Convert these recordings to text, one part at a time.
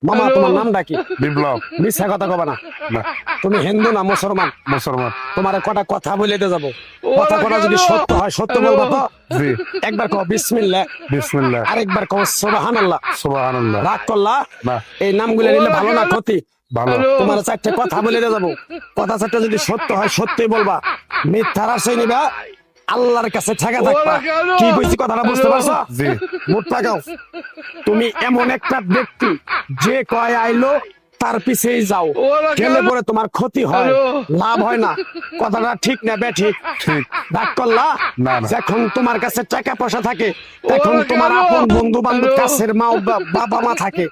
মামা তোমার নামটা কি? বিপ্লব। মিথ্যা কথা কবা না। না, তুমি হিন্দু না মুসলমান? মুসলমান। তোমার কটা কথা বলে দিয়ে যাবো, কথা কটা যদি সত্য হয় সত্য বলবা তো? জি। একবার কও বিসমিল্লাহ, বিসমিল্লাহ, আরেকবার কও সুবহানাল্লাহ। সুবহানাল্লাহ। রাগ করলা? না, এই নামগুলো নিলে ভালো না ক্ষতি? ভালো। তোমার চারটে কথা বলে দিয়ে যাবো, কথা চারটে যদি সত্য হয় সত্যি বলবা, মিথ্যার আশ্রয় নিবা, আল্লাহর কাছে ঠেকা থাকবা। কি কইছি কথাটা বুঝতে পারছো? জি। মুখ তাকাও। তুমি এমন একটা ব্যক্তি যে কয় আইলো তার পিছেই যাও, গেলে পরে তোমার ক্ষতি হয়, লাভ হয় না। কথাটা ঠিক না বেঠিক? ঠিক। ডাক করলা? না, না। যখন তোমার কাছে টাকা পয়সা থাকে, তখন তোমার আপন বন্ধু বান্ধব, কাছের মা বাবা মা থাকে।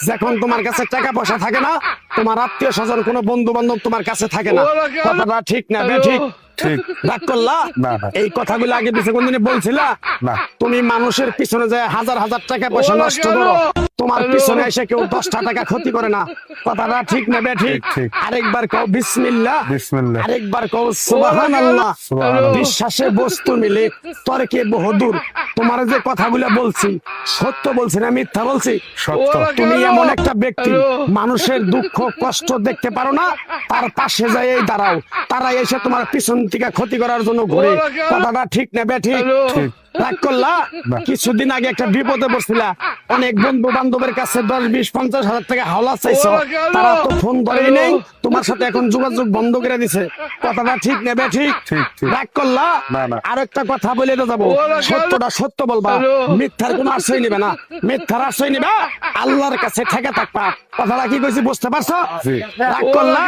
যখন তোমার কাছে টাকা পয়সা থাকে না, তোমার আত্মীয় স্বজন কোনো বন্ধু বান্ধব তোমার কাছে থাকে না। কথাটা ঠিক না বেঠিক? ঠিক। রাগ করলা? না, না। এই কথাগুলো আগে পিছে কোনদিন বলছিলা? না। তুমি মানুষের পিছনে যায় হাজার হাজার টাকা পয়সা নষ্ট করো, তোমার পিছনে এসে কেউ 10টা টাকা ক্ষতি করে না। কথাটা ঠিক না বেঠিক? ঠিক। আরেকবার কও বিসমিল্লাহ, বিসমিল্লাহ, আরেকবার কও সুবহানাল্লাহ। সুবহানাল্লাহ। বিশ্বাসে বস্তু মিলে তর্কে বহুদূর। তোমার যে কথাগুলো বলছি সত্য বলছি না মিথ্যা বলছি? সত্য। তুমি এমন একটা ব্যক্তি, মানুষের দুঃখ কষ্ট দেখতে পারো না, তার পাশে যাই দাঁড়াও, তারা এসে তোমার পিছন থেকে ক্ষতি করার জন্য ঘুরে। কথাটা ঠিক না বেঠিক? ঠিক। রাগ করলা? না। কিছুদিন আগে একটা বিপদে পড়ছিলা, অনেক বন্ধু বান্ধবের কাছে 10, 20, 50 হাজার টাকা হাওলা চাইছো, তারা তো ফোন ধরেই নেই, তোমার সাথে এখন যোগাযোগ বন্ধ করে দিছে। কথাটা ঠিক না বেঠিক? ঠিক, ঠিক। রাগ করলা? না, না। আরেকটা কথা বলে তো যাবো, সত্যটা সত্য বলবা, মিথ্যার কোনো আশ্রয় নিবে না। মিথ্যার আশ্রয় নিবা, আল্লাহর কাছে ঠেকে থাকবা। কথাটা কি কইছি বুঝতে পারছো? জি। রাগ করলা?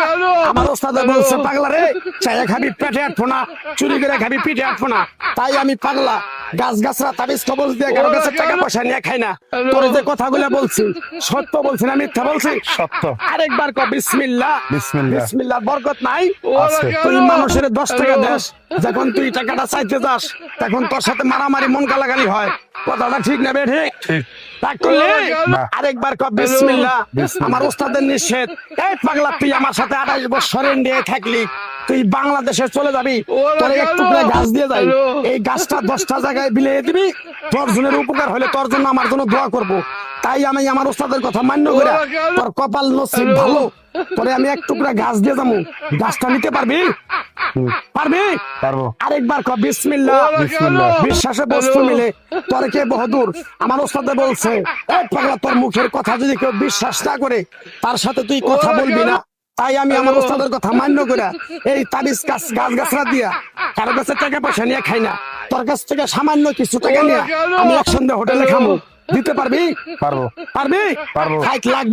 আমার ওস্তাদে বলছে পাগলা রে, চাইয়া খাবি পেটে আটবো না, চুরি করে খাবি পিঠে আটবো না। তাই আমি পাগলা, গাছ গাছরা তাবিজ কবজ দিয়ে কারো কাছে টাকা পয়সা নিয়ে খাই না। তোর যে কথাগুলো বলছি সত্য বলছি না মিথ্যা বলছি? সত্য। আরেকবার কও বিসমিল্লাহ। বিসমিল্লাহ। বিসমিল্লাহ বরকত নাই? আছে। তুই মানুষের 10 টাকা দেস, যখন তুই টাকাটা চাইতে যাস তখন তোর সাথে মারামারি মন গালাগালি হয়। কথাটা ঠিক না বেঠিক? ঠিক। রাগ করলি? না। আরেকবার কও বিসমিল্লাহ। বিসমিল্লাহ। আমার ওস্তাদের নিষেধ। এই পাগলা, তুই আমার সাথে 28 বছর ইন্ডিয়ায় থাকলি, তুই বাংলাদেশে চলে যাবি, তোর এক টুকরা গাছ দিয়ে যাই, এই গাছটা 10টা জায়গায় বিলিয়ে দিবি, তোর জনের উপকার হলে তোর জন্য আমার জন্য দোয়া করব। তাই আমি আমার ওস্তাদের কথা মান্য করে, তোর কপাল নসিব ভালো, তোরে আমি এক টুকরা গাছ দিয়ে যাবো, গাছটা নিতে পারবি? পারবি? পারবো। আরেকবার কও বিসমিল্লাহ। বিসমিল্লাহ। বিশ্বাসে বস্তু মিলে তর্কে বহুদূর। আমার ওস্তাদে বলছে, এই পাগলা, তোর মুখের কথা যদি কেউ বিশ্বাস না করে, তার সাথে তুই কথা বলবি না। তাই আমি আমার ওস্তাদের কথা মান্য করে এই তাবিজ গাছ গাছরা দিয়া কারো কাছে টাকা পয়সা নিয়ে খাই না। তোর কাছ থেকে সামান্য কিছু টাকা নিয়ে আমি একসঙ্গে হোটেলে খামো, দিতে পারবি? পারবো। পারবি? পারবো। খাইতে লাগবে।